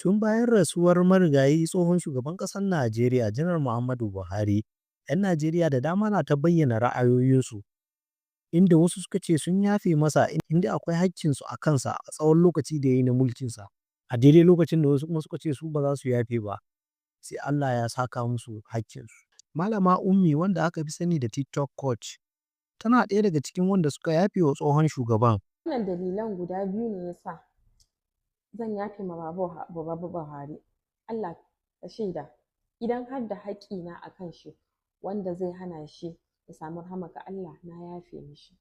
Tun bayan rasuwar marigayi tsohon shugaban ƙasar Najeriya Janar Muhammadu Buhari, 'yan Najeriya da dama na ta bayyana ra'ayoyinsu, inda wasu suka ce sun yafe masa inda akwai haƙƙinsu a kansa a tsawon lokaci da ya yi na mulkinsa. A daidai lokacin da wasu kuma suka ce su ba za su yafe ba, sai Allah ya saka musu haƙƙinsu. Malama Ummi wanda aka fi sani da TikTok coach, tana ɗaya daga cikin wanda suka yafe wa tsohon shugaban. Wannan dalilan guda biyu ne ya sa zan yafe ma Baba Buhari. Allah ka shaida, idan har da haƙƙina a kan shi wanda zai hana shi ya samu rahamaka Allah, na yafe mishi.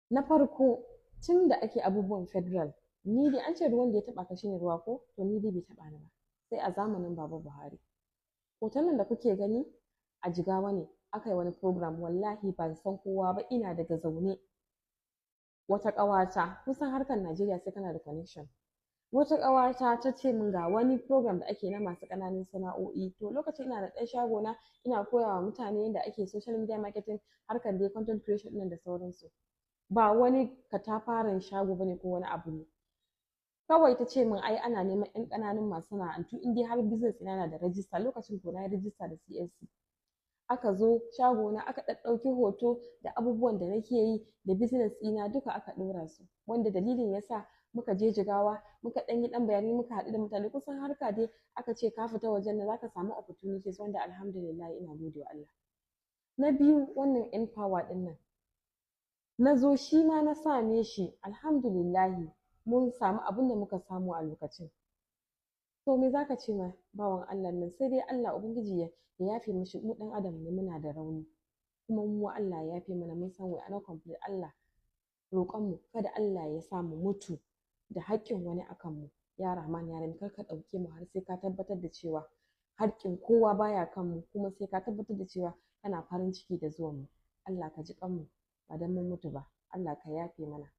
Na farko, tun da ake abubuwan federal, ni dai an ce ruwan da ya taɓa ka shine ruwa ko? To ni dai bai taɓa ni ba, sai a zamanin Baba Buhari. Hoton nan da kuke gani a Jigawa ne aka yi wani program, wallahi ban san kowa ba, ina daga zaune. Wata ƙawata, kusan harkar Najeriya sai kana da connection. Wata ƙawata ta ce min ga wani program da ake na masu ƙananun sana'o'i. To lokacin ina da ɗan shago na, ina koya wa mutane yadda ake social media marketing, harkar dai content creation ɗin da sauransu. Ba wani katafaren shago bane ko wani abu ne. Kawai ta ce min ai ana neman 'yan ƙananun masu masana'antu in dai har business ina na da rajista. Lokacin ko na yi rajista da CSC. Aka zo shagona aka ɗaɗɗauki hoto da abubuwan da nake yi da business ɗina duka aka ɗora su, wanda dalilin yasa muka je Jigawa muka ɗan yi ɗan bayani, muka haɗu da mutane. Kusan harka dai aka ce ka fita wajen nan zaka samu opportunities, wanda alhamdulillah ina gode wa Allah. Na biyu, wannan N-Power ɗin nan na zo shi ma na same shi, alhamdulillahi mun samu abin da muka samu a lokacin. To me zaka ce ma bawan Allah nan? Sai dai Allah Ubangiji ya yafe mishi, mu ɗan adam ne, muna da rauni, kuma mu Allah ya yafe mana, mun san we are not complete. Allah roƙon mu kada Allah ya sa mu mutu da haƙƙin wani akan mu. Ya Rahman ya Rahim, kar ka ɗauke mu har sai ka tabbatar da cewa haƙƙin kowa baya kan mu, kuma sai ka tabbatar da cewa kana farin ciki da zuwan mu. Allah ka ji ƙan mu ba dan mun mutu ba, Allah ka yafe mana.